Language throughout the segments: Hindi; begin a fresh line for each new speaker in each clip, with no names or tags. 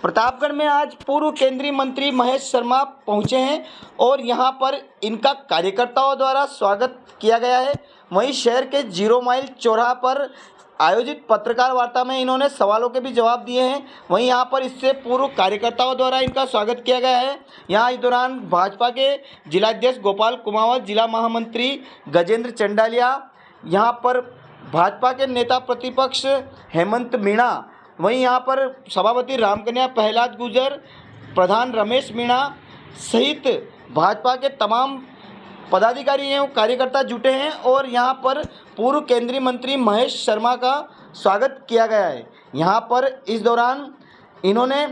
प्रतापगढ़ में आज पूर्व केंद्रीय मंत्री महेश शर्मा पहुंचे हैं और यहां पर इनका कार्यकर्ताओं द्वारा स्वागत किया गया है। वहीं शहर के 0 माइल चौराहा पर आयोजित पत्रकार वार्ता में इन्होंने सवालों के भी जवाब दिए हैं। वहीं यहां पर इससे पूर्व कार्यकर्ताओं द्वारा इनका स्वागत किया गया है। यहां इस दौरान भाजपा के जिलाध्यक्ष गोपाल कुमावत, जिला महामंत्री गजेंद्र चंडालिया, यहां पर भाजपा के नेता प्रतिपक्ष हेमंत मीणा, वहीं यहाँ पर सभापति रामकन्या प्रहलाद गुर्जर, प्रधान रमेश मीणा सहित भाजपा के तमाम पदाधिकारी एवं कार्यकर्ता जुटे हैं और यहाँ पर पूर्व केंद्रीय मंत्री महेश शर्मा का स्वागत किया गया है। यहाँ पर इस दौरान इन्होंने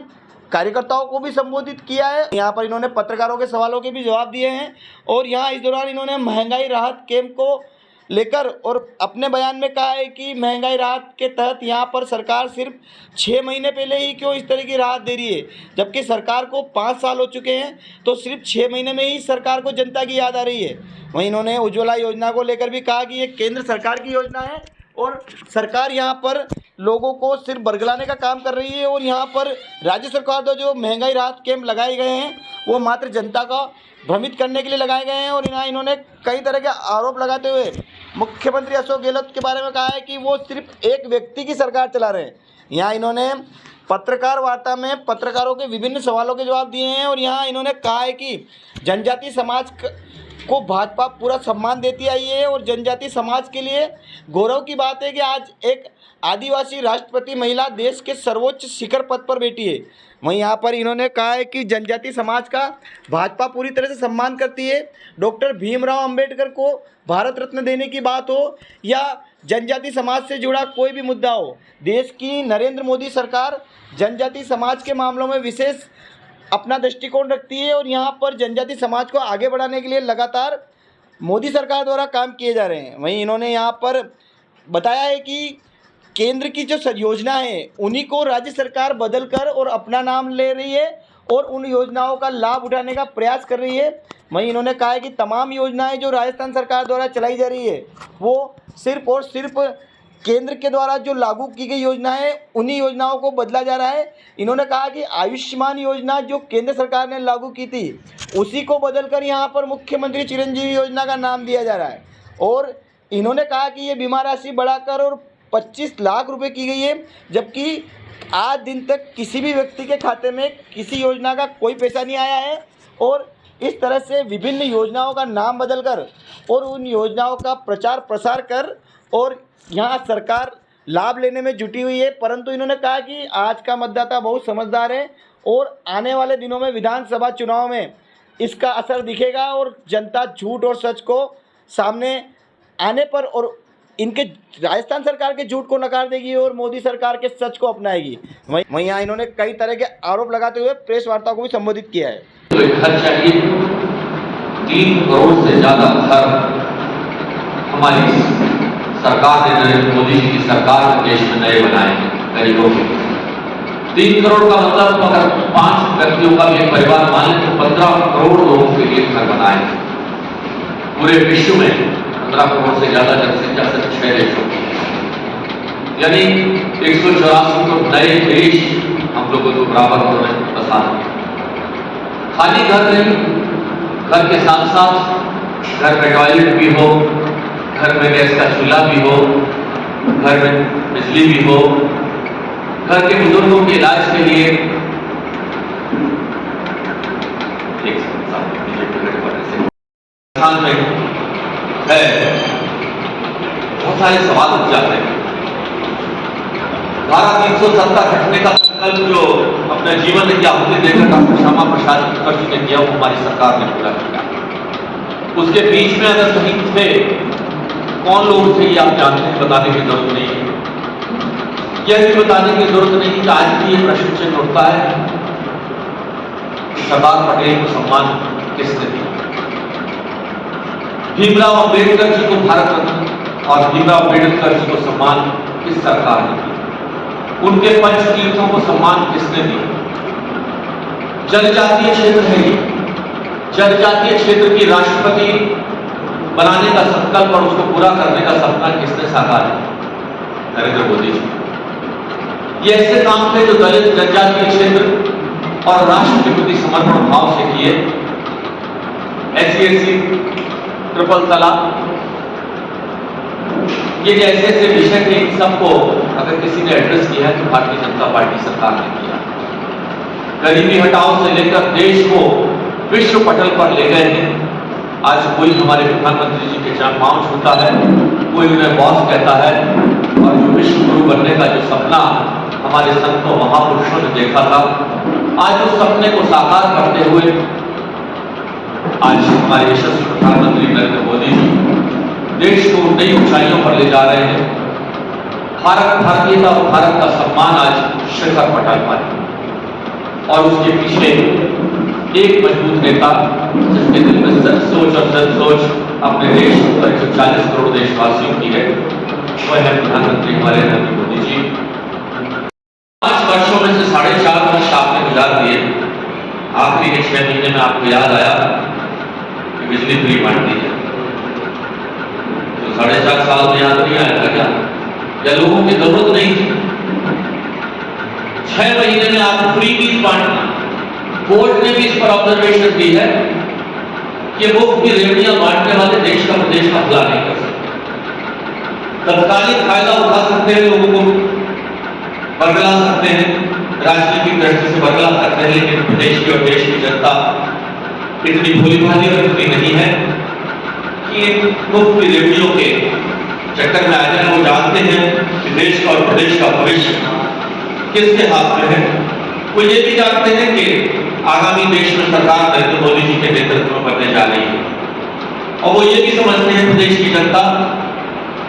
कार्यकर्ताओं को भी संबोधित किया है। यहाँ पर इन्होंने पत्रकारों के सवालों के भी जवाब दिए हैं और यहाँ इस दौरान इन्होंने महंगाई राहत कैंप को लेकर और अपने बयान में कहा है कि महंगाई राहत के तहत यहाँ पर सरकार सिर्फ 6 महीने पहले ही क्यों इस तरह की राहत दे रही है, जबकि सरकार को 5 साल हो चुके हैं, तो सिर्फ 6 महीने में ही सरकार को जनता की याद आ रही है। वहीं इन्होंने उज्ज्वला योजना को लेकर भी कहा कि ये केंद्र सरकार की योजना है और सरकार यहाँ पर लोगों को सिर्फ बरगलाने का काम कर रही है और यहाँ पर राज्य सरकार द्वारा जो महंगाई राहत कैंप लगाए गए हैं वो मात्र जनता का भ्रमित करने के लिए लगाए गए हैं। और यहाँ इन्होंने कई तरह के आरोप लगाते हुए मुख्यमंत्री अशोक गहलोत के बारे में कहा है कि वो सिर्फ एक व्यक्ति की सरकार चला रहे हैं। यहाँ इन्होंने पत्रकार वार्ता में पत्रकारों के विभिन्न सवालों के जवाब दिए हैं और यहाँ इन्होंने कहा है कि जनजाति समाज को भाजपा पूरा सम्मान देती आई है और जनजाति समाज के लिए गौरव की बात है कि आज एक आदिवासी राष्ट्रपति महिला देश के सर्वोच्च शिखर पद पर बैठी है। वहीं यहाँ पर इन्होंने कहा है कि जनजाति समाज का भाजपा पूरी तरह से सम्मान करती है। डॉक्टर भीमराव अंबेडकर को भारत रत्न देने की बात हो या जनजाति समाज से जुड़ा कोई भी मुद्दा हो, देश की नरेंद्र मोदी सरकार जनजाति समाज के मामलों में विशेष अपना दृष्टिकोण रखती है और यहाँ पर जनजाति समाज को आगे बढ़ाने के लिए लगातार मोदी सरकार द्वारा काम किए जा रहे हैं। वहीं इन्होंने यहाँ पर बताया है कि केंद्र की जो योजना है उन्हीं को राज्य सरकार बदल कर और अपना नाम ले रही है और उन योजनाओं का लाभ उठाने का प्रयास कर रही है। वहीं इन्होंने कहा है कि तमाम योजनाएं जो राजस्थान सरकार द्वारा चलाई जा रही है वो सिर्फ और सिर्फ केंद्र के द्वारा जो लागू की गई योजना है उन्हीं योजनाओं को बदला जा रहा है। इन्होंने कहा कि आयुष्मान योजना जो केंद्र सरकार ने लागू की थी उसी को बदलकर यहाँ पर मुख्यमंत्री चिरंजीवी योजना का नाम दिया जा रहा है। और इन्होंने कहा कि ये बीमा राशि बढ़ाकर और 25 लाख रुपए की गई है, जबकि आज दिन तक किसी भी व्यक्ति के खाते में किसी योजना का कोई पैसा नहीं आया है। और इस तरह से विभिन्न योजनाओं का नाम बदलकर और उन योजनाओं का प्रचार प्रसार कर और यहाँ सरकार लाभ लेने में जुटी हुई है। परंतु इन्होंने कहा कि आज का मतदाता बहुत समझदार है और आने वाले दिनों में विधानसभा चुनाव में इसका असर दिखेगा और जनता झूठ और सच को सामने आने पर और इनके राजस्थान सरकार के झूठ को नकार देगी और मोदी सरकार के सच को अपनाएगी। वहीं यहाँ इन्होंने कई तरह के आरोप लगाते हुए प्रेस वार्ता को भी संबोधित किया है।
तो घर चाहिए 3 करोड़ से ज़्यादा घर हमारी सरकार ने, नरेंद्र मोदी जी की सरकार ने देश में नए बनाए गरीबों के। 3 करोड़ का मतलब अगर 5 व्यक्तियों का भी एक परिवार मान लें तो 15 करोड़ लोगों के लिए घर बनाए। पूरे विश्व में 15 करोड़ से ज़्यादा जनसंख्या से 6 देशों की, यानी 184 तो नए देश हम लोगों को बराबर होने आसान है। खाली घर नहीं, घर के साथ साथ घर में टॉयलेट भी हो, घर में गैस का चूल्हा भी हो, घर में बिजली भी हो, घर के बुजुर्गों के इलाज के लिए है। बहुत सारे सवाल उठ जाते हैं। धारा 370 हटने का संकल्प जो अपने जीवन की आहुति देकर डॉक्टर श्यामा प्रसाद मुखर्जी ने किया वो हमारी सरकार ने पूरा किया। उसके बीच में अगर कहीं थे, कौन लोग थे ये आप जानते हैं, बताने की जरूरत नहीं है। यह भी बताने की जरूरत नहीं कि आज भी ये प्रश्न चिन्ह उठता है कि सरदार पटेल को सम्मान किसने दिया। भीमराव अंबेडकर जी को भारत रत्न और भीमराव अंबेडकर जी को सम्मान किस सरकार ने दिया। उनके पंचतीर्थों को सम्मान किसने दिया। जनजातीय क्षेत्र है ये, जनजातीय क्षेत्र की राष्ट्रपति बनाने का संकल्प और उसको पूरा करने का सपना किसने साकार किया? नरेंद्र मोदी जी। ये ऐसे काम थे जो दलित जनजातीय क्षेत्र और राष्ट्र के प्रति समर्पण भाव से किए। SC ट्रिपल तलाक, ये जैसे ऐसे विषय थे, इन सबको अगर किसी ने एड्रेस किया है तो भारतीय जनता पार्टी सरकार ने किया। गरीबी हटाओ से लेकर देश को विश्व पटल पर ले गए हैं। आज कोई हमारे प्रधानमंत्री जी के चरण पांव छूता है, कोई उन्हें बॉस कहता है, और जो विश्व गुरु बनने का जो सपना हमारे संतों महापुरुषों ने देखा था, आज उस सपने को साकार करते हुए आज हमारे यशस्वी प्रधानमंत्री नरेंद्र मोदी जी देश को नई ऊंचाइयों पर ले जा रहे हैं। भारतीयता और भारत का सम्मान आज शिखर पटल पर है, और उसके पीछे एक मजबूत नेता जिसके दिल में सच सोच और सच सोच अपने देश पर 140 करोड़ देशवासियों की है, वह है प्रधानमंत्री हमारे नरेंद्र मोदी जी। 5 वर्षों में से 4.5 वर्ष आपने गुजार दिए। आखिरी के 6 महीने में आपको याद आया कि बिजली फ्री बांट दी है। तो 4.5 साल में याद नहीं आया था क्या? या लोगों की जरूरत नहीं थी? 6 महीने में आप फ्री बीज बांटना। कोर्ट ने भी इस पर ऑब्जर्वेशन दी है कि मुफ्त की रेवड़ियां बांटने वाले देश का प्रदेश का भला नहीं कर सकते। तत्कालिक फायदा उठा सकते हैं, लोगों को बरगला सकते हैं, राजनीतिक दृष्टि से बरगला सकते हैं, लेकिन प्रदेश की और देश की जनता इतनी भोली भाली और इतनी नहीं है कि मुफ्त की रेवड़ियों के चक्कर में आ जाए। वो जानते हैं कि देश का और प्रदेश का भविष्य किसके हाथ में है। वो ये भी जानते हैं कि आगामी देश में सरकार नरेंद्र मोदी जी के नेतृत्व में बनने जा रही है, और वो ये भी समझते हैं प्रदेश की जनता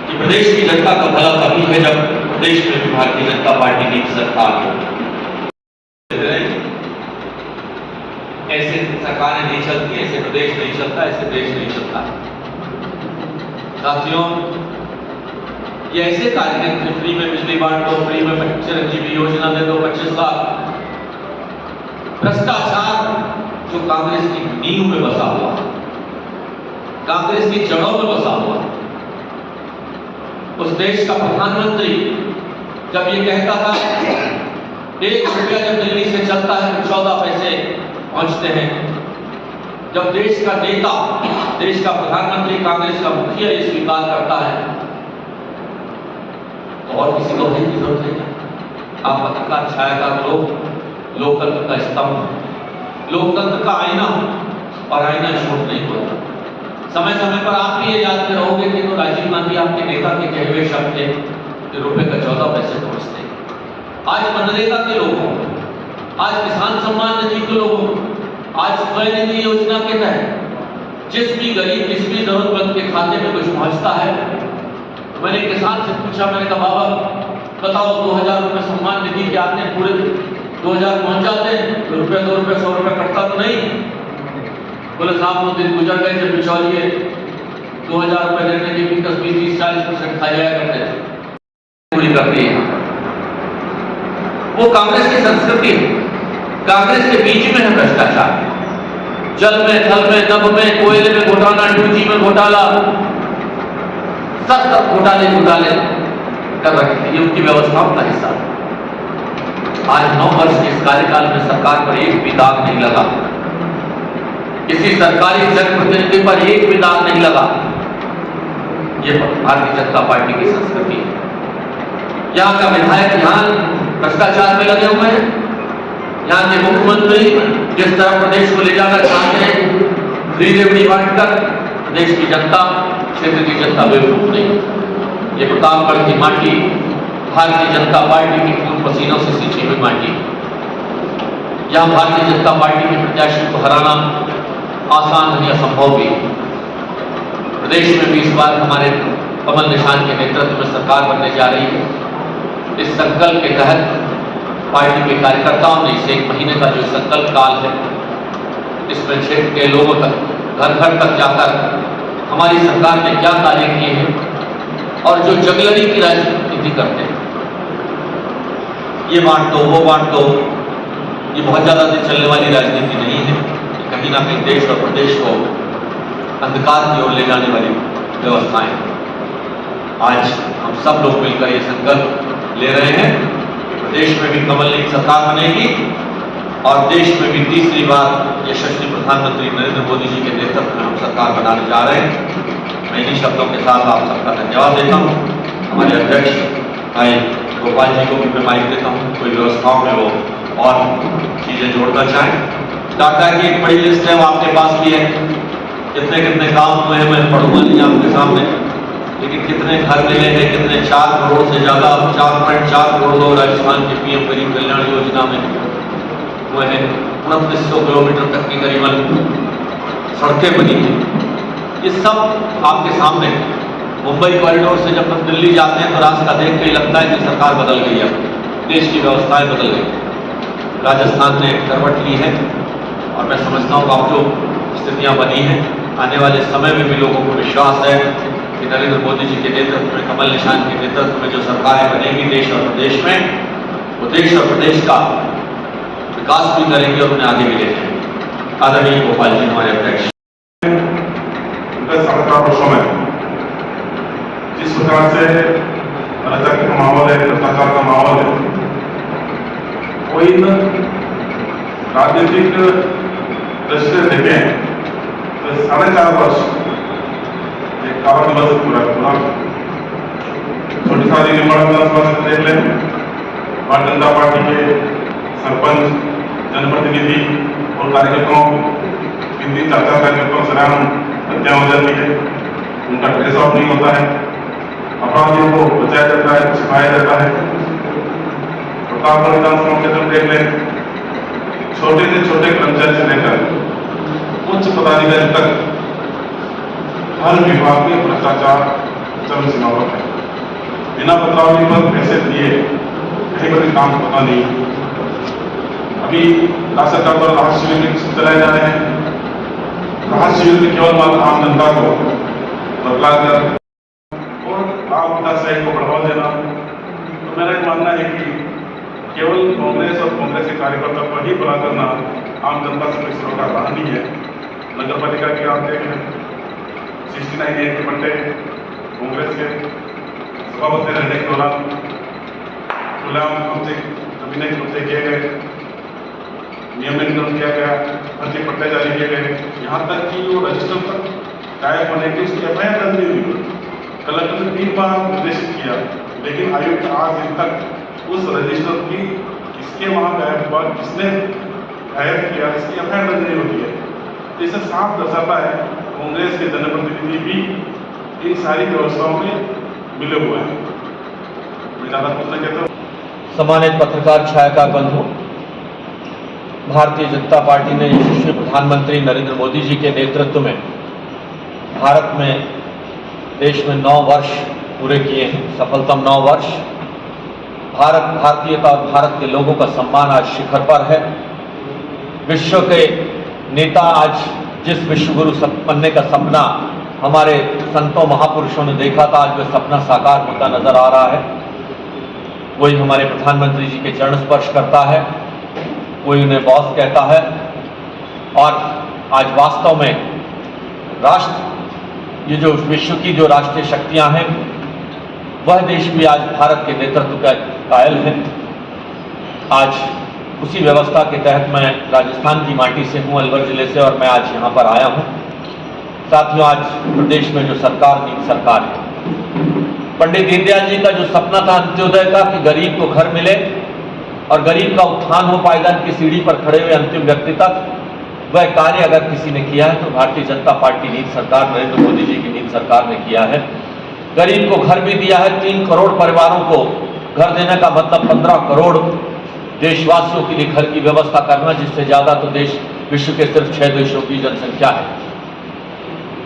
कि प्रदेश की जनता का भला तभी है जब प्रदेश में भी भारतीय जनता पार्टी की सरकार हो। ऐसे सरकारें नहीं चलती, ऐसे प्रदेश नहीं चलता, ऐसे देश नहीं चलता। साथियों, ये ऐसे कार्यक्रम थे, फ्री में बिजली बांट दो, फ्री में चिरंजीवी योजना दे दो 25 लाख। भ्रष्टाचार जो कांग्रेस की नींव में बसा हुआ, कांग्रेस की जड़ों में बसा हुआ, उस देश का प्रधानमंत्री जब ये कहता था 1 रुपया जब दिल्ली से चलता है तो 14 पैसे पहुंचते हैं, जब देश का नेता, देश का प्रधानमंत्री, कांग्रेस का मुखिया ये स्वीकार करता है तो और किसी को की जरूरत है। आप पत्रकार, छायाकार लोग लोकतंत्र का स्तंभ, लोकतंत्र का आईना, और आईना झूठ नहीं बोलता। समय समय पर आप भी ये जानते रहोगे कि तो राजीव गांधी आपके नेता के कहे हुए शब्द थे कि रुपए का 14 पैसे पहुंचते। आज मनरेगा के लोगों, आज किसान सम्मान निधि के लोगों, आज स्वनिधि योजना के तहत जिस भी गरीब, किसी भी जरूरतमंद के खाते में कुछ पहुंचता है, तो मैंने किसान से पूछा, मैंने कहा बाबा बताओ 2000 रुपये सम्मान निधि के आते हैं, पूरे 2000 पहुंच जाते हैं, तो रुपये 2 रुपये 100 रुपये कटता तो नहीं? बोले साहब वो दिन गुजर गए जब बिचौलिए 2000 रुपये देने के भी 10, 20, 30, 40% खाई जाया करते थे। पूरी करती है वो कांग्रेस की संस्कृति है। कांग्रेस के बीच में है भ्रष्टाचार, जल में, थल में, नभ में, कोयले में घोटाला, 2G में घोटाला, सब घोटाले कर रखे थे। ये उनकी व्यवस्थाओं का हिस्सा। आज 9 वर्ष के इस कार्यकाल में सरकार पर एक भी दाग नहीं लगा, किसी सरकारी जनप्रतिनिधि पर एक भी दाग नहीं लगा। ये भारतीय जनता पार्टी की संस्कृति है। यहाँ का विधायक यहाँ भ्रष्टाचार में लगे हुए हैं, यहाँ के मुख्यमंत्री जिस तरह प्रदेश को ले जाना चाहते हैं, फ्री रेवड़ी बांटकर, प्रदेश की जनता, क्षेत्र की जनता बेवकूफ नहीं। ये प्रतापगढ़ की माटी भारतीय जनता पार्टी की खून पसीनों से सींची हुई माटी। यहाँ भारतीय जनता पार्टी के प्रत्याशी को हराना आसान नहीं, असंभव भी। प्रदेश में भी इस बार हमारे कमल निशान के नेतृत्व में सरकार बनने जा रही है। इस संकल्प के तहत पार्टी के कार्यकर्ताओं ने इस 1 महीने का जो संकल्प काल है, इसमें क्षेत्र के लोगों तक, घर घर तक जाकर हमारी सरकार ने क्या कार्य किए हैं और जो जगलरी की राजनीति करते हैं, ये बांट दो, वो बांट दो, ये बहुत ज्यादा दिन चलने वाली राजनीति नहीं है। कहीं ना कहीं देश और प्रदेश को अंधकार की ओर ले जाने वाली व्यवस्थाएं। आज हम सब लोग मिलकर ये संकल्प ले रहे हैं कि प्रदेश में भी कमल की सरकार बनेगी, और देश में भी तीसरी बार यशस्वी प्रधानमंत्री नरेंद्र मोदी जी के नेतृत्व में हम सरकार बनाने जा रहे हैं। मैं इन्हीं शब्दों के साथ आप सबका धन्यवाद देता हूँ। हमारे अध्यक्ष भाई गोपाल जी को भी मैं माइक देता हूँ, कोई व्यवस्थाओं में वो और चीज़ें जोड़ना चाहें। टाटा की एक बड़ी लिस्ट है, वो आपके पास भी है, कितने कितने काम हुए हैं मैं पढ़ूंगा नहीं आपके सामने, लेकिन कितने घर मिले हैं, कितने 4 करोड़ से ज़्यादा 4.4 करोड़ लोग राजस्थान की पीएम गरीब कल्याण योजना में हुए हैं। 2900 किलोमीटर तक की करीबन सड़कें बनी हैं। ये सब आपके सामने। मुंबई कॉरिडोर से जब हम दिल्ली जाते हैं तो रास्ता देख के ही लगता है कि सरकार बदल गई है, देश की व्यवस्थाएं बदल गई। राजस्थान ने एक करवट ली है और मैं समझता हूँ अब जो स्थितियाँ बनी हैं, आने वाले समय में भी लोगों को विश्वास है कि नरेंद्र मोदी जी के नेतृत्व में, कमल निशान के नेतृत्व में जो सरकारें बनेंगी देश और प्रदेश में, वो देश और प्रदेश का विकास भी करेंगे और उन्हें आगे भी ले जाएंगे। आदरणीय गोपाल जी हमारे अध्यक्ष।
7 वर्षों में जिस प्रकार से अराजकता का माहौल है, भ्रष्टाचार का माहौल है, वो इन राजनीतिक दृष्टि से देखें तो 4.5 वर्ष एक काला दिवस पूरा छोटी सारी निर्माण विधानसभा से देख लें, भारतीय जनता पार्टी के सरपंच, जनप्रतिनिधि और कार्यकर्ताओं की 3-4 कार्यकर्ताओं से हत्या हो जाती है, उनका ट्रेस आउट नहीं होता है, अपराधियों को बचाया जाता है, छिपाया जाता है। प्रतापगढ़ विधानसभा क्षेत्र देख लें, छोटे से छोटे कर्मचारी से लेकर उच्च पदाधिकारी तक हर विभाग में भ्रष्टाचार चरम सीमा पर है। बिना पत्रावली पर पैसे दिए कहीं पर भी काम होता नहीं। अभी राज्य सरकार द्वारा राहत शिविर चलाए जा रहे हैं। राहत शिविर में केवल मात्र आम जनता को बदलाकर और आम विकास को बढ़ावा देना। तो मेरा एक मानना है कि केवल कांग्रेस और कांग्रेस के कार्यकर्ता पर ही बुला करना आम जनता से कोई सरोकार रहा नहीं है। नगर पालिका की आप देख लें, 69A के पट्टे कांग्रेस के सभापति रहने के दौरान गुलाम कब्जे जमीने के कब्जे किए गए, नियमितीकरण किया गया, फर्जी पट्टे जारी किए गए, यहाँ तक कि वो रजिस्टर तक गायब होने की उसकी FIR दर्ज नहीं हुई। कलेक्टर ने 3 बार निर्देशित किया, लेकिन आयुक्त आज दिन तक उस रजिस्टर की किसके वहाँ गायब हुआ, किसने गायब किया, इसकी FIR दर्ज नहीं होती है। तो इसे साफ दर्शाता है कांग्रेस के जनप्रतिनिधि भी इन सारी व्यवस्थाओं में मिले हुए हैं। मैं ज़्यादा कुछ नहीं कहता हूँ।
सम्मानित पत्रकार छायाकार बंधु, भारतीय जनता पार्टी ने यशस्वी प्रधानमंत्री नरेंद्र मोदी जी के नेतृत्व में भारत में, देश में 9 वर्ष पूरे किए हैं, सफलतम 9 वर्ष। भारतीयता और भारत के लोगों का सम्मान आज शिखर पर है। विश्व के नेता आज जिस विश्वगुरु बनने का सपना हमारे संतों महापुरुषों ने देखा था, आज वह सपना साकार होता नजर आ रहा है। कोई हमारे प्रधानमंत्री जी के चरण स्पर्श करता है, कोई उन्हें बॉस कहता है, और आज वास्तव में राष्ट्र, ये जो विश्व की जो राष्ट्रीय शक्तियां हैं, वह देश भी आज भारत के नेतृत्व का कायल है। आज उसी व्यवस्था के तहत मैं राजस्थान की माटी से हूँ, अलवर जिले से, और मैं आज यहाँ पर आया हूँ। साथियों, आज प्रदेश में जो सरकार नीति सरकार है, पंडित दीनदयाल जी का जो सपना था अंत्योदय का, कि गरीब को घर मिले और गरीब का उत्थान हो पायदान की सीढ़ी पर खड़े हुए अंतिम व्यक्ति तक, वह कार्य अगर किसी ने किया है तो भारतीय जनता पार्टी नीति सरकार, नरेंद्र मोदी जी की नीति सरकार ने किया है। गरीब को घर भी दिया है। 3 करोड़ परिवारों को घर देने का मतलब 15 करोड़ देशवासियों के लिए घर की व्यवस्था करना, जिससे ज्यादा तो देश विश्व के सिर्फ 6 देशों की जनसंख्या है।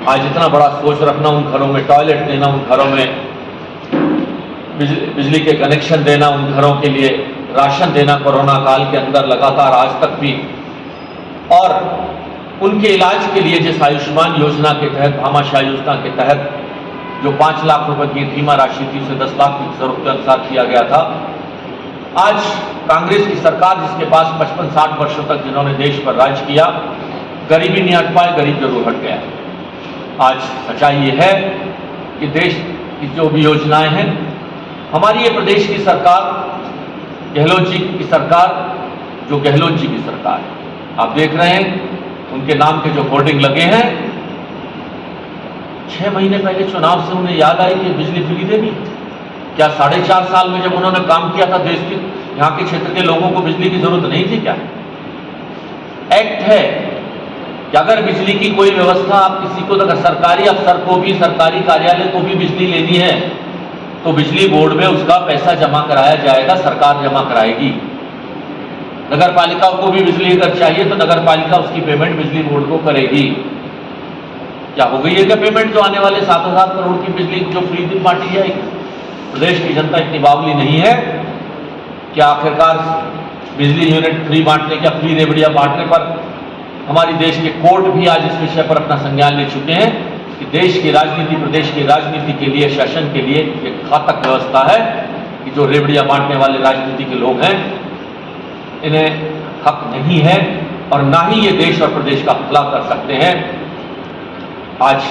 आज इतना बड़ा सोच रखना, उन घरों में टॉयलेट देना, उन घरों में बिजली के कनेक्शन देना, उन घरों के लिए राशन देना कोरोना काल के अंदर लगातार आज तक भी, और उनके इलाज के लिए जिस आयुष्मान योजना के तहत, भामाशाह योजना के तहत जो 5 लाख रुपए की बीमा राशि थी, उसे 10 लाख के अनुसार किया गया था। आज कांग्रेस की सरकार, जिसके पास 55-60 वर्षों तक जिन्होंने देश पर राज किया, गरीबी नहीं हट पाए, गरीब जरूर हट गया। आज सच्चाई ये है कि देश की जो भी योजनाएं हैं, हमारी ये प्रदेश की सरकार, गहलोत जी की सरकार, जो गहलोत जी की सरकार है। आप देख रहे हैं उनके नाम के जो होर्डिंग लगे हैं, 6 महीने पहले चुनाव से उन्हें याद आई कि बिजली फ्री देनी। क्या 4.5 साल में जब उन्होंने काम किया था देश के यहाँ के क्षेत्र के लोगों को बिजली की जरूरत नहीं थी क्या? एक्ट है कि अगर बिजली की कोई व्यवस्था आप किसी को, अगर सरकारी अफसर को भी, सरकारी कार्यालय को भी बिजली लेनी है तो बिजली बोर्ड में उसका पैसा जमा कराया जाएगा, सरकार जमा कराएगी। नगर पालिका को भी बिजली अगर चाहिए तो नगर पालिका उसकी पेमेंट बिजली बोर्ड को करेगी। क्या हो गई है क्या पेमेंट जो आने वाले 7,000 करोड़ की बिजली जो फ्री बांटी जाएगी? प्रदेश की जनता इतनी बावली नहीं है कि आखिरकार बिजली यूनिट फ्री बांटने या फ्री रेवड़ियां बांटने पर हमारी देश के कोर्ट भी आज इस विषय पर अपना संज्ञान ले चुके हैं कि देश की राजनीति, प्रदेश की राजनीति के लिए, शासन के लिए एक घातक व्यवस्था है कि जो रेवड़ियां बांटने वाले राजनीति के लोग हैं इन्हें हक नहीं है और ना ही ये देश और प्रदेश का भला कर सकते हैं। आज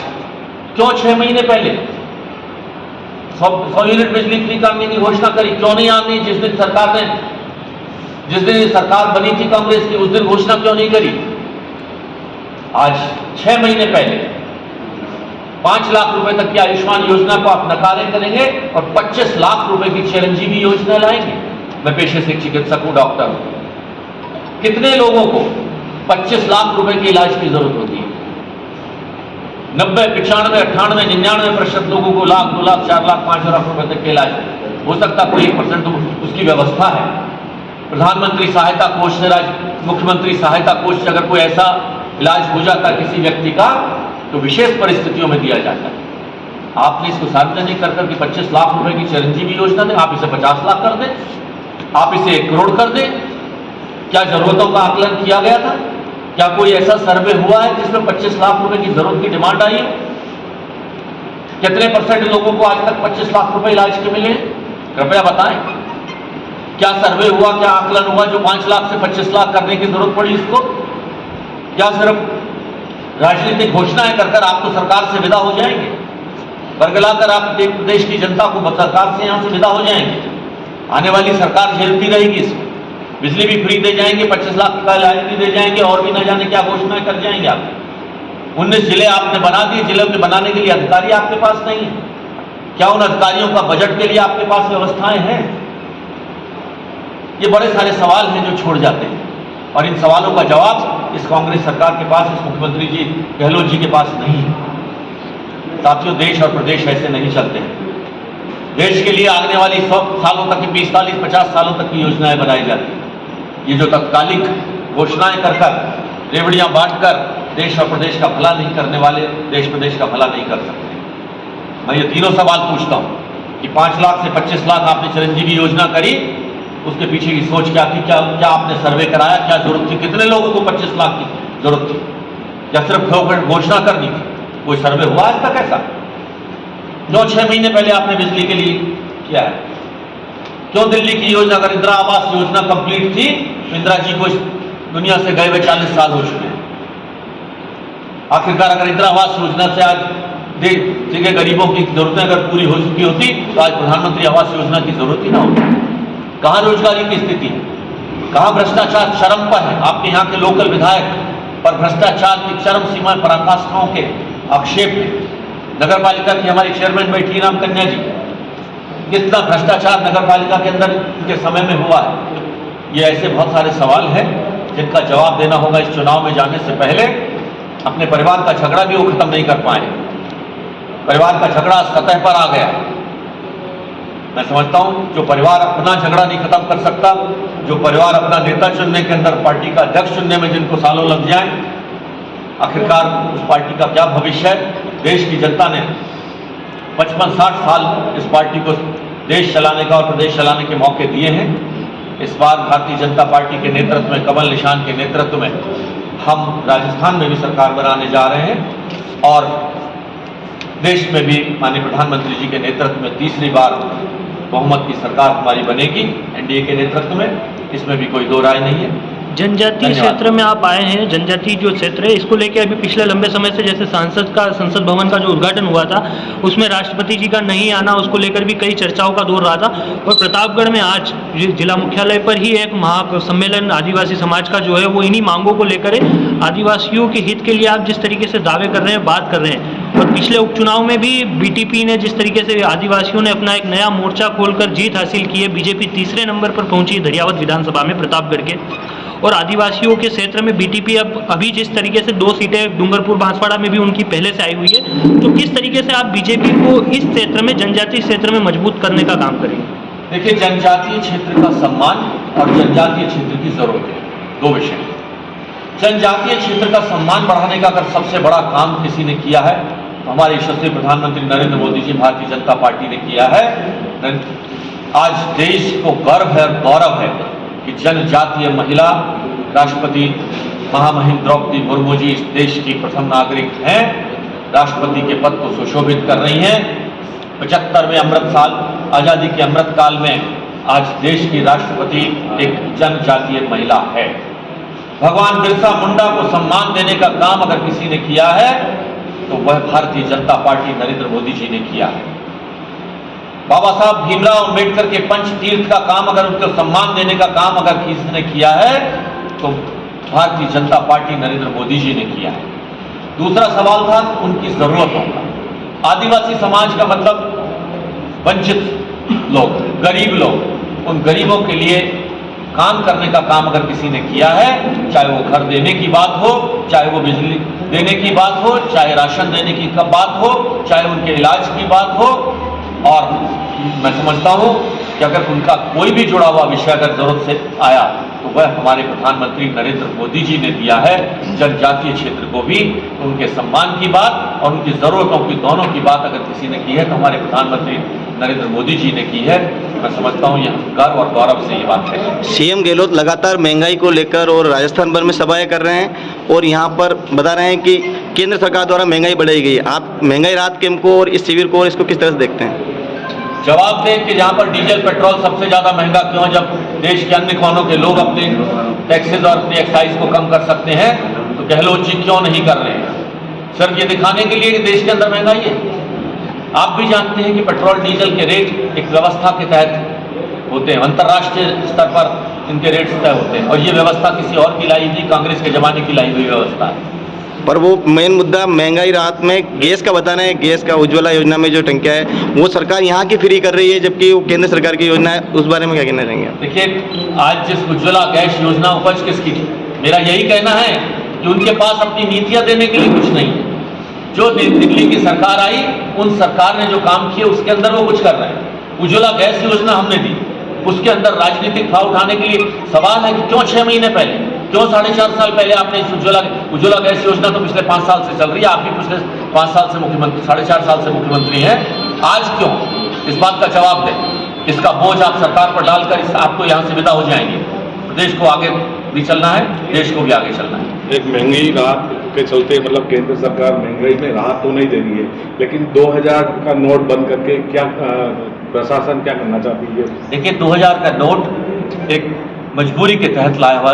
क्यों 6 महीने पहले 100 यूनिट बिजली फ्री करने की घोषणा करी? क्यों नहीं आनी? जिस दिन सरकार बनी थी कांग्रेस की, उस दिन घोषणा क्यों नहीं करी? आज 6 महीने पहले 5 लाख रुपए तक की आयुष्मान योजना को आप नकारे करेंगे और 25 लाख रुपए की चिरंजीवी योजना लाएंगे। मैं पेशे से चिकित्सक हूं, डॉक्टर हूं। कितने लोगों को 25 लाख रुपए के इलाज की जरूरत होती है? 90, 95, 98, 99% लोगों को लाख, 2 लाख, 4 लाख, 5 लाख रुपए तक के इलाज हो सकता, कोई 1% उसकी व्यवस्था है। प्रधानमंत्री सहायता कोष से, मुख्यमंत्री सहायता कोष से अगर कोई ऐसा इलाज हो जाता किसी व्यक्ति का तो विशेष परिस्थितियों में दिया जाता है। आपने इसको सार्वजनिक कर 25 लाख रुपए की चिरंजीवी योजना दें, आप इसे 50 लाख कर दें, आप इसे 1 करोड़ कर दें। क्या जरूरतों का आकलन किया गया था? क्या कोई ऐसा सर्वे हुआ है जिसमें 25 लाख रुपए की जरूरत की डिमांड आई है? कितने % लोगों को आज तक 25 लाख रुपए इलाज के मिले? कृपया बताएं। क्या सर्वे हुआ, क्या आकलन हुआ जो 5 लाख से 25 लाख करने की जरूरत पड़ी इसको? क्या सिर्फ राजनीतिक घोषणाएं कर आप तो सरकार से विदा हो जाएंगे? बरगलाकर आप प्रदेश की जनता को सरकार से यहां से विदा हो जाएंगे? आने वाली सरकार झेलती रहेगी इसको। बिजली भी फ्री दे जाएंगे, 25 लाख का इलाज भी दे जाएंगे और भी न जाने क्या घोषणाएं कर जाएंगे आप। 19 जिले आपने बना दिए, जिले में बनाने के लिए अधिकारी आपके पास नहीं है। क्या उन अधिकारियों का बजट के लिए आपके पास व्यवस्थाएं हैं? ये बड़े सारे सवाल हैं जो छोड़ जाते हैं और इन सवालों का जवाब इस कांग्रेस सरकार के पास, इस मुख्यमंत्री जी गहलोत जी के पास नहीं है। साथियों, देश और प्रदेश ऐसे नहीं चलते हैं। देश के लिए आने वाली 100 सालों तक की, 20, 40, 50 सालों तक की योजनाएं बनाई जाती हैं। ये जो तत्कालिक घोषणाएं कर रेवड़ियां बांटकर देश और प्रदेश का भला नहीं करने वाले, देश प्रदेश का भला नहीं कर सकते। मैं ये तीनों सवाल पूछता हूं कि 5 लाख से 25 लाख आपने चिरंजीवी योजना करी, उसके पीछे की सोच क्या थी? क्या आपने सर्वे कराया? क्या जरूरत थी? कितने लोगों को 25 लाख की जरूरत थी? या सिर्फ घोषणा कर दी थी? कोई सर्वे हुआ आज तक ऐसा? जो 6 महीने पहले आपने बिजली के लिए किया है? क्यों दिल्ली की योजना, अगर इंदिरा आवास योजना कंप्लीट थी तो इंदिरा जी को इस दुनिया से गए हुए 40 साल हो चुके हैं। आखिरकार अगर इंदिरा आवास योजना से आज देश के गरीबों की जरूरतें अगर पूरी हो चुकी होती तो आज प्रधानमंत्री आवास योजना की जरूरत ही ना होती। कहाँ रोजगारी की स्थिति है? कहाँ भ्रष्टाचार चरम पर है? आपके यहाँ के लोकल विधायक पर भ्रष्टाचार की चरम सीमा पराकाष्ठाओं के आक्षेप है। नगर पालिका की हमारी चेयरमैन बैठी राम कन्या जी, कितना भ्रष्टाचार नगर पालिका के अंदर उनके समय में हुआ है। ये ऐसे बहुत सारे सवाल हैं जिनका जवाब देना होगा इस चुनाव में जाने से पहले। अपने परिवार का झगड़ा भी वो खत्म नहीं कर पाए। परिवार का झगड़ा सतह पर आ गया। मैं समझता हूं जो परिवार अपना झगड़ा नहीं खत्म कर सकता, जो परिवार अपना नेता चुनने के अंदर, पार्टी का अध्यक्ष चुनने में जिनको सालों लग जाए, आखिरकार उस पार्टी का क्या भविष्य है? देश की जनता ने 55-60 साल इस पार्टी को देश चलाने का और प्रदेश चलाने के मौके दिए हैं। इस बार भारतीय जनता पार्टी के नेतृत्व में, कमल निशान के नेतृत्व में हम राजस्थान में भी सरकार बनाने जा रहे हैं और देश में भी माननीय प्रधानमंत्री जी के नेतृत्व में तीसरी बार बहुमत की सरकार हमारी बनेगी एनडीए के नेतृत्व में। इसमें भी कोई दो राय नहीं है।
जनजातीय क्षेत्र में आप आए हैं, जनजातीय जो क्षेत्र है इसको लेके अभी पिछले लंबे समय से जैसे संसद भवन का जो उद्घाटन हुआ था उसमें राष्ट्रपति जी का नहीं आना, उसको लेकर भी कई चर्चाओं का दौर रहा था। और प्रतापगढ़ में आज जिला मुख्यालय पर ही एक महासम्मेलन आदिवासी समाज का जो है वो इन्हीं मांगों को लेकर है। आदिवासियों के हित के लिए आप जिस तरीके से दावे कर रहे हैं, बात कर रहे हैं, और पिछले उपचुनाव में भी बीटीपी ने जिस तरीके से आदिवासियों ने अपना एक नया मोर्चा खोलकर जीत हासिल की है, बीजेपी तीसरे नंबर पर पहुंची धरियावत विधानसभा में प्रतापगढ़ के, और आदिवासियों के क्षेत्र में बीटीपी अभी जिस तरीके से 2 सीटें डूंगरपुर बांसवाड़ा में भी उनकी पहले से आई हुई है, तो किस तरीके से आप बीजेपी को इस क्षेत्र में, जनजातीय क्षेत्र में मजबूत करने का काम करेंगे?
देखिए, जनजातीय क्षेत्र का सम्मान और जनजातीय क्षेत्र की जरूरत है, 2 विषय। जनजातीय क्षेत्र का सम्मान बढ़ाने का अगर सबसे बड़ा काम किसी ने किया है तो हमारे यशस्वी प्रधानमंत्री नरेंद्र मोदी जी, भारतीय जनता पार्टी ने किया है। आज देश को गर्व है और गौरव है कि जनजातीय महिला राष्ट्रपति महामहिम द्रौपदी मुर्मू जी इस देश की प्रथम नागरिक हैं, राष्ट्रपति के पद को सुशोभित कर रही हैं। 75वें अमृत साल, आजादी के अमृत काल में आज देश की राष्ट्रपति एक जनजातीय महिला है। भगवान बिरसा मुंडा को सम्मान देने का काम अगर किसी ने किया है तो वह भारतीय जनता पार्टी नरेंद्र मोदी जी ने किया है। बाबा साहब भीमराव अंबेडकर के पंच तीर्थ का काम, अगर उनको सम्मान देने का काम अगर किसी ने किया है तो भारतीय जनता पार्टी नरेंद्र मोदी जी ने किया है। दूसरा सवाल था उनकी जरूरतों का। आदिवासी समाज का मतलब वंचित लोग, गरीब लोग, उन गरीबों के लिए काम करने का काम अगर किसी ने किया है, चाहे वो घर देने की बात हो, चाहे वो बिजली देने की बात हो, चाहे राशन देने की बात हो, चाहे उनके इलाज की बात हो, और मैं समझता हूं कि अगर उनका कोई भी जुड़ा हुआ विषय अगर जरूरत से आया तो वह हमारे प्रधानमंत्री नरेंद्र मोदी जी ने दिया है। जनजातीय क्षेत्र को भी उनके सम्मान की बात और उनकी जरूरतों की, दोनों की बात अगर किसी ने की है तो हमारे प्रधानमंत्री नरेंद्र मोदी जी ने की है। मैं समझता हूं यह गर्व और गौरव से ये बात है।
सीएम गहलोत लगातार महंगाई को लेकर और राजस्थान भर में सभाएं कर रहे हैं और यहाँ पर बता रहे हैं कि केंद्र सरकार द्वारा महंगाई बढ़ाई गई है। आप महंगाई राहत कैंप को और इस शिविर को और इसको किस तरह से देखते हैं?
जवाब दें कि जहां पर डीजल पेट्रोल सबसे ज्यादा महंगा क्यों, जब देश के अन्य कोनों के लोग अपने टैक्सेस और अपनी एक्साइज को कम कर सकते हैं, तो गहलोत जी क्यों नहीं कर रहे हैं? सिर्फ ये दिखाने के लिए कि देश के अंदर महंगाई है। आप भी जानते हैं कि पेट्रोल डीजल के रेट एक व्यवस्था के तहत होते हैं, अंतर्राष्ट्रीय स्तर पर इनके रेट तय होते हैं, और ये व्यवस्था किसी और की लाई नहीं, कांग्रेस के जमाने की लाई हुई व्यवस्था है।
पर वो मेन मुद्दा महंगाई राहत में गैस का बताना है। गैस का उज्ज्वला योजना में जो टंकियां है वो सरकार यहाँ की फ्री कर रही है, जबकि वो केंद्र सरकार की योजना है। उस बारे में क्या कहना चाहेंगे?
देखिए, आज जिस उज्ज्वला गैस योजना उपज किसकी थी? मेरा यही कहना है कि उनके पास अपनी नीतियां देने के लिए कुछ नहीं है। जो दिल्ली की सरकार आई, उन सरकार ने जो काम किए उसके अंदर वो कुछ कर रहे हैं। उज्ज्वला गैस योजना हमने दी, उसके अंदर राजनीतिक भाव उठाने के लिए सवाल है कि क्यों 6 महीने पहले, क्यों 4.5 साल पहले आपने इस उज्ज्वला गैस योजना तो पिछले 5 साल से चल रही है, आप भी पिछले 5 साल से मुख्यमंत्री, 4.5 साल से मुख्यमंत्री हैं, आज क्यों? इस बात का जवाब दें। इसका बोझ आप सरकार पर डालकर आपको यहाँ से विदा हो जाएंगे। प्रदेश को आगे भी चलना है, देश को भी आगे चलना है।
एक महंगाई राहत के चलते मतलब केंद्र सरकार महंगाई में राहत तो नहीं दे रही है, लेकिन 2000 का नोट बंद करके क्या प्रशासन क्या करना चाहती है?
देखिए, 2000 का नोट एक मजबूरी के तहत लाया हुआ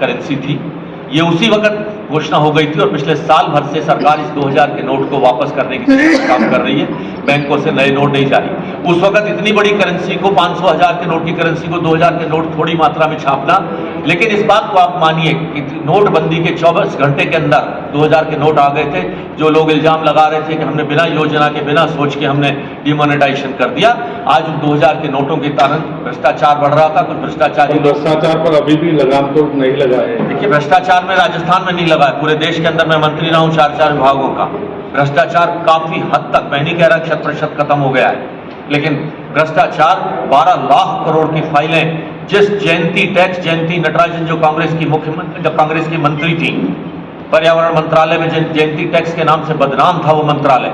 करेंसी थी। ये उसी वक्त घोषणा हो गई थी और पिछले साल भर से सरकार इस 2000 के नोट को वापस करने की काम कर रही है। बैंकों से नए नोट नहीं जारी। उस वक्त इतनी बड़ी करेंसी को, 500 1000 के नोट की करेंसी को 2000 के नोट थोड़ी मात्रा में छापना, लेकिन इस बात को आप मानिए कि नोटबंदी के 24 घंटे के अंदर 2000 के नोट आ गए थे। जो लोग इल्जाम लगा रहे थे कि हमने बिना योजना के, बिना सोच के हमने डिमोनेटाइजेशन कर दिया, आज उन 2000 के नोटों के कारण भ्रष्टाचार बढ़ रहा था। कुछ
भ्रष्टाचार पर अभी भी लगाम तो नहीं लगा है।
देखिए, भ्रष्टाचार में राजस्थान में नहीं लगा है, पूरे देश के अंदर मैं मंत्री रहा हूं 4 विभागों का। भ्रष्टाचार काफी हद तक, मैं नहीं कह रहा 100% खत्म हो गया है, लेकिन भ्रष्टाचार 12 लाख करोड़ की फाइलें, जिस जयंती नटराजन जो कांग्रेस की मंत्री थी, पर्यावरण मंत्रालय में जयंती टैक्स के नाम से बदनाम था वो मंत्रालय,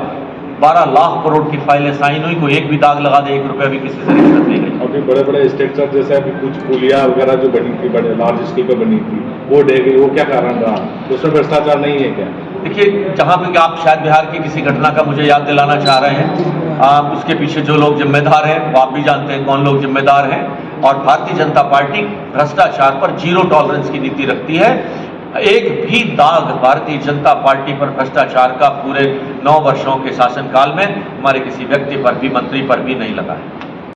12 लाख करोड़ की फाइलें साइन हुई, कोई एक भी दाग लगा दे, 1 रुपया भी किसी से रिश्वत नहीं गई।
अभी बड़े बड़े स्ट्रक्चर जैसे अभी कुछ पुलिया वगैरह जो बनी थी, बड़े लार्ज स्केल पर बनी थी, वो ढह गई, वो क्या कारण रहा? उसमें भ्रष्टाचार नहीं है क्या?
देखिए, जहाँ पे आप शायद बिहार की किसी घटना का मुझे याद दिलाना चाह रहे हैं, उसके पीछे जो लोग जिम्मेदार हैं वो आप भी जानते हैं कौन लोग जिम्मेदार हैं। और भारतीय जनता पार्टी भ्रष्टाचार पर जीरो टॉलरेंस की नीति रखती है। एक भी दाग भारतीय जनता पार्टी पर भ्रष्टाचार का पूरे 9 वर्षों के शासनकाल में हमारे किसी व्यक्ति पर भी, मंत्री पर भी नहीं लगा है।